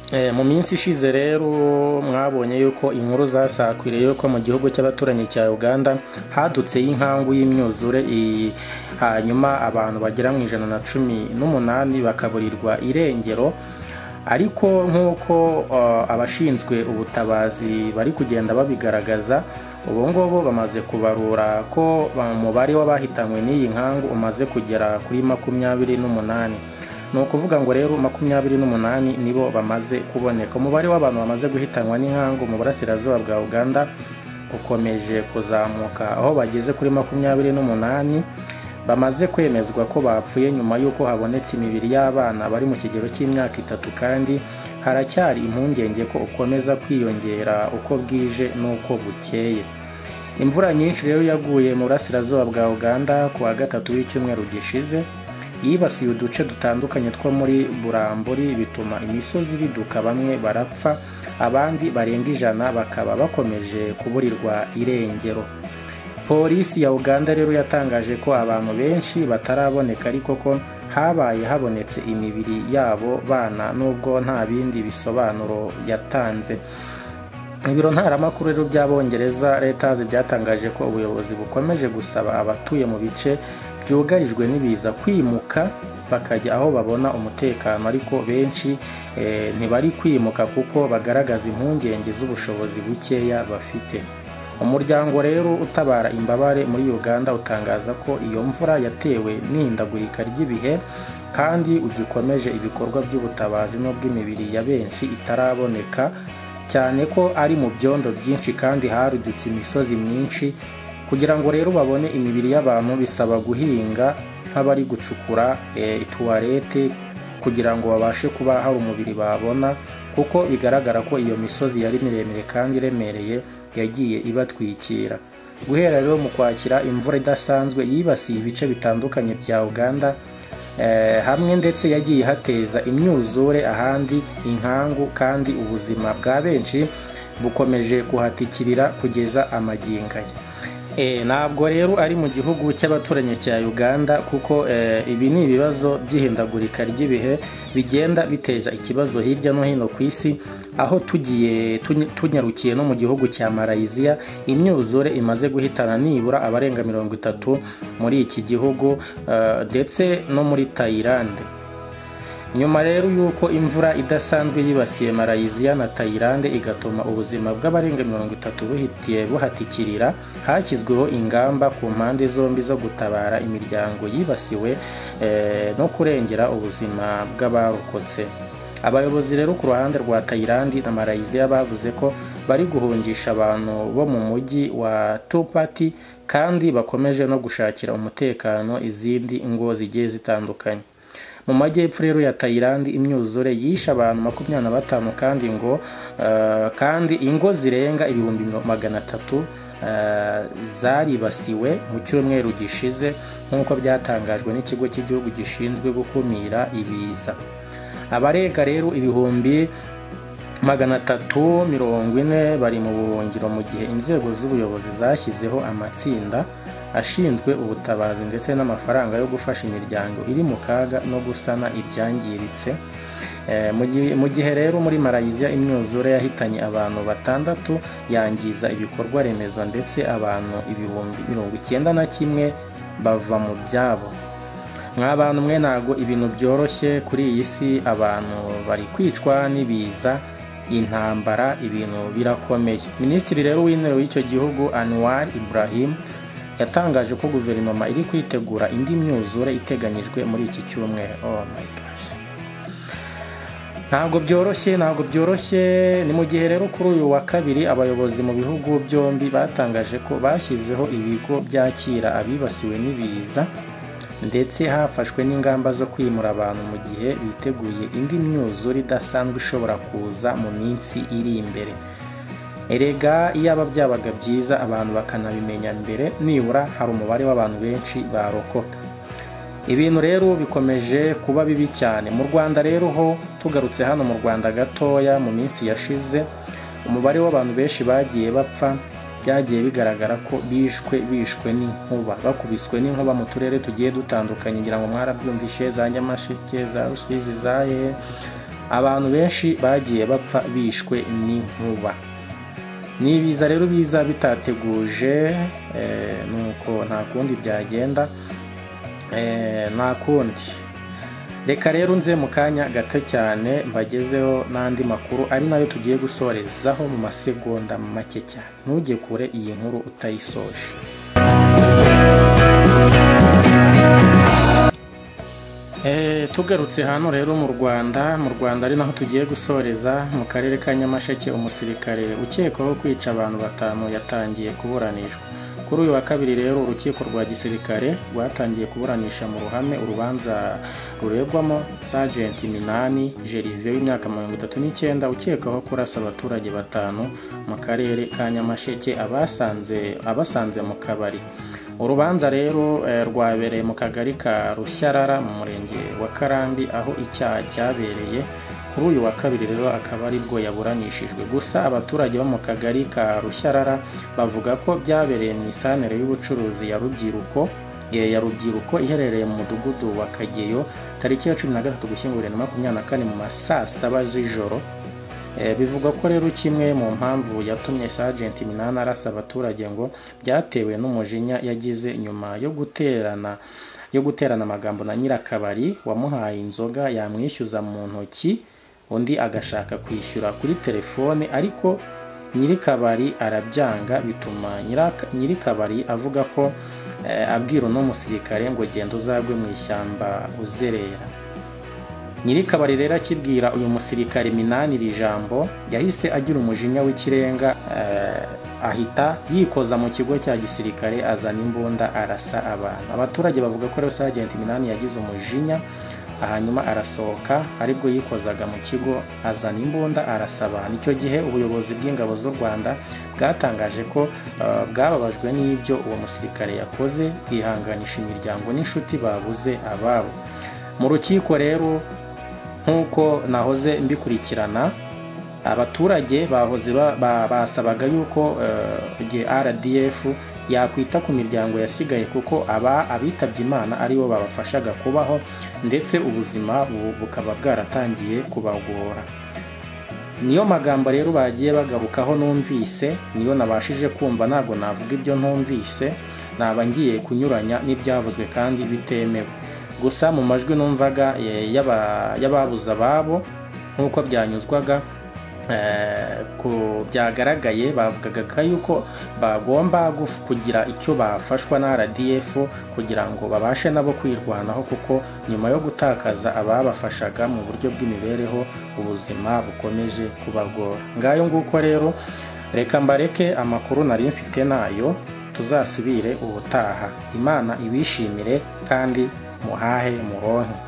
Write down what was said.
Mu minsi ishize rero mwabonye yuko inkuru zasakwiriye yuko mu gihugu cy'abaturanyi cya Uganda hadutse y'inkangu y'imyuzure, hanyuma abantu bagera mu 118 bakaburirwa irengero. Ariko nk'uko abashinzwe ubutabazi bari kugenda babigaragaza, ubu ngubu bamaze kubarura ko umubare w'abahitanywe n'iyi nkangu umaze kugera kuri 28. Ni ukuvuga ngo rero 28 nibo bamaze kuboneka. Umubare w'abantu bamaze guhitanwa n'inkangu mu burasirazuba bwa Uganda ukomeje kuzamuka, aho bageze kuri 28 bamaze kwemezwa ko bapfuye nyuma y'uko habonetse imibiri y'abana bari mu kigero cy'imyaka 3, kandi haracyari impungenge ko ukomeza kwiyongera uko bwije n'uko bukeye. Imvura nyinshi rero yaguye mu burasirazuba bwa Uganda ku wa gatatu w'icyumweru gishize yibasiye uduce dutandukanye two muri Buramburi, bituma imisozi iriduka, bamwe barapfa, abandi barenga 100 bakaba bakomeje kuburirwa irengero. Polisi ya Uganda rero yatangaje ko abantu benshi bataraboneka, ariko ko habonetse imibiri yabo bana, nubwo nta bindi bisobanuro yatanze. Ibiro ntaramakuru rero by'Abongereza Reuters byatangaje ko ubuyobozi bukomeje gusaba abatuye mu bice byugarijwe n'ibiza kwimuka bakajya aho babona umutekano, ariko benshi ntibari kwimuka kuko bagaragaza impungenge z'ubushobozi bukeya bafite. Umuryango rero utabara imbabare muri Uganda utangaza ko iyo mvura yatewe n'ihindagurika ry'ibihe, kandi ugikomeje ibikorwa by'ubutabazi n'ubw'imibiri ya benshi itaraboneka, cyane ko ari mu byondo byinshi kandi harudutse imisozi myinshi. Kugira ngo rero babone imibiri y'abantu bisaba guhinga nk'abari gucukura ituwarete kugira ngo babashe kuba hari umubiri babona, kuko bigaragara ko iyo misozi yari miremire kandi iremereye yagiye ibatwikira. Guhera rero mu Kwakira, imvura idasanzwe yibasiye ibice bitandukanye bya Uganda, hamwe ndetse yagiye hateza imyuzure, ahandi inkangu, kandi ubuzima bwa benshi bukomeje kuhatikirira kugeza amagingaya. Ntabwo rero ari mu gihugu cy'abaturanyi cya Uganda, kuko ibi ni ibibazo by'ihindagurika ry'ibihe bigenda biteza ikibazo hirya no hino ku isi, aho tunyarukiye no mu gihugu cya Malaysia, imyuzure imaze guhitana nibura abarenga 30 muri iki gihugu, ndetse no muri Thailand. Nyuma rero yuko imvura idasanzwe yibasiye Malaysia na Thailand igatuma ubuzima bw'abarenga 30 buhatikirira, hashyizweho ingamba ku mpande zombi zo gutabara imiryango yibasiwe no kurengera ubuzima bw'abarokotse. Abayobozi rero ku ruhande rwa Thailand na Malaysia bavuze ko bari guhungisha abantu bo mu mujyi wa Tupati, kandi bakomeje no gushakira umutekano izindi ngo zigiye zitandukanye. Mu majyepfo rero ya Thailand imyuzure yishe abantu 25, kandi ingo zirenga 300,000 zaribasiwe mu cyumweru gishize, nk'uko byatangajwe n'ikigo cy'igihugu gishinzwe gukumira ibiza. Abarega rero 340 bari mu buhungiro, mu gihe inzego z'ubuyobozi zashyizeho amatsinda ashinzwe ubutabazi ndetse n'amafaranga yo gufasha imiryango iri mu kaga no gusana ibyangiritse. Mu gihe rero muri Malaysia imyuzure yahitanye abantu 6, yangiza ibikorwa remezo, ndetse abantu 91 bava mu byabo. Mw'abantu mwe, ntago ibintu byoroshye kuri iyi si, abantu bari kwicwa n'ibiza, intambara, ibintu birakomeye. Minisitiri rero w'intebe w'icyo gihugu Anwar Ibrahim yatangaje ko guverinoma iri kwitegura indi myuzure iteganyijwe muri iki cyumweru. Oh my gosh, ntabwo byoroshye. Ni mu gihe rero kuri uyu wa kabiri abayobozi mu bihugu byombi batangaje ko bashyizeho ibigo byakira abibasiwe n'ibiza, ndetse hafashwe n'ingamba zo kwimura abantu mu gihe biteguye indi myuzure idasanzwe ishobora kuza mu minsi iri imbere. Erega iyaba byabaga byiza abantu bakanabimenya mbere, nibura hari umubare w'abantu benshi barokoka. Ibintu rero bikomeje kuba bibi cyane. Mu Rwanda rero ho, tugarutse hano mu Rwanda gatoya, mu minsi yashize umubare w'abantu benshi bagiye bapfa, byagiye bigaragara ko bishwe n'inkuba, bakubiswe n'inkuba mu turere tugiye dutandukanye, ngira ngo mwarabyumvishe, za Nyamasheke, za Rusizi, za abantu benshi bagiye bapfa bishwe n'inkuba. Nibiza rero biza bitateguje, nuko nta kundi byagenda, nta kundi. Reka rero nze mu kanya gato cyane mbagezeho n'andi makuru ari nayo tugiye gusorezaho mu masegonda make cyane. Ntujye kure iyi nkuru utayisoje. Tugarutse hano rero mu Rwanda ari naho tugiye gusoreza. Mu karere ka Nyamasheke umusirikare ukekwaho kwica abantu 5 yatangiye kuburanishwa. Kuri uyu wa kabiri rero urukiko rwa gisirikare rwatangiye kuburanisha mu ruhame urubanza ruregwamo Sergeant Minani Gervais w'imyaka 39 ukekwaho kurasa abaturage 5 mu karere ka Nyamasheke abasanze mu kabari. Urubanza rero rwabereye mu kagari ka Rushyarara mu murenge wa Karambi aho icyaha cyabereye. Kuri uyu wa kabiri rero akaba ari bwo yaburanishijwe. Gusa abaturage bo mu kagari ka Rushyarara bavuga ko byabereye mu isantere y'ubucuruzi ya Rubyiruko iherereye mu mudugudu wa Kageyo tariki ya 13 Ugushyingo 2024 mu masaa 7 z'ijoro. Bivugwa ko rero kimwe mu mpamvu yatumye Sergeant Minani arasa abaturage ngo byatewe n'umujinya yagize nyuma yo guterana amagambo na nyirakabari wamuhaye inzoga yamwishyuza mu ntoki, undi agashaka kwishyura kuri telefone ariko nyirikabari arabyanga, bituma nyirikabari avuga ko abwira no musirikare ngo genda uzagwe mu ishyamba uzerera. Nyirikabari rero akibwira uyu musirikare Minani iri jambo yahise agira umujinya w'ikirenga, ahita yikoza mu kigo cya gisirikare azana imbunda arasa abantu. Abaturage bavuga ko rero Sergeant Minani yagize umujinya, hanyuma arasohoka aribwo yikozaga mu kigo azana imbunda arasa abantu. Icyo gihe ubuyobozi bw'ingabo z'u Rwanda bwatangaje ko bwababajwe n'ibyo uwo musirikare yakoze, bwihanganisha imiryango n'inshuti babuze ababo. Mu rukiko rero nkuko nahoze mbikurikirana, abaturage bahoze basabaga yuko RDF yakwita ku miryango yasigaye kuko abitabye Imana aribo babafashaga kubaho ndetse ubuzima bukaba bwaratangiye kubagora. Niyo magambo rero bagiye bagarukaho numvise, niyo nabashije kumva, ntago navuga ibyo ntumvise, naba ngiye kunyuranya n'ibyavuzwe kandi bitemewe. Gusa mu majwi numvaga y'ababuze ababo nkuko byanyuzwaga, byagaragaye bavugaga yuko bagomba kugira icyo bafashwa na RDF kugira ngo babashe nabo kwirwanaho, kuko nyuma yo gutakaza ababafashaga mu buryo bw'imibereho ubuzima bukomeje kubagora. Ngayo nguko rero, reka mbareke amakuru nari mfite nayo, tuzasubire ubutaha. Imana ibishimire kandi muhahe muronke.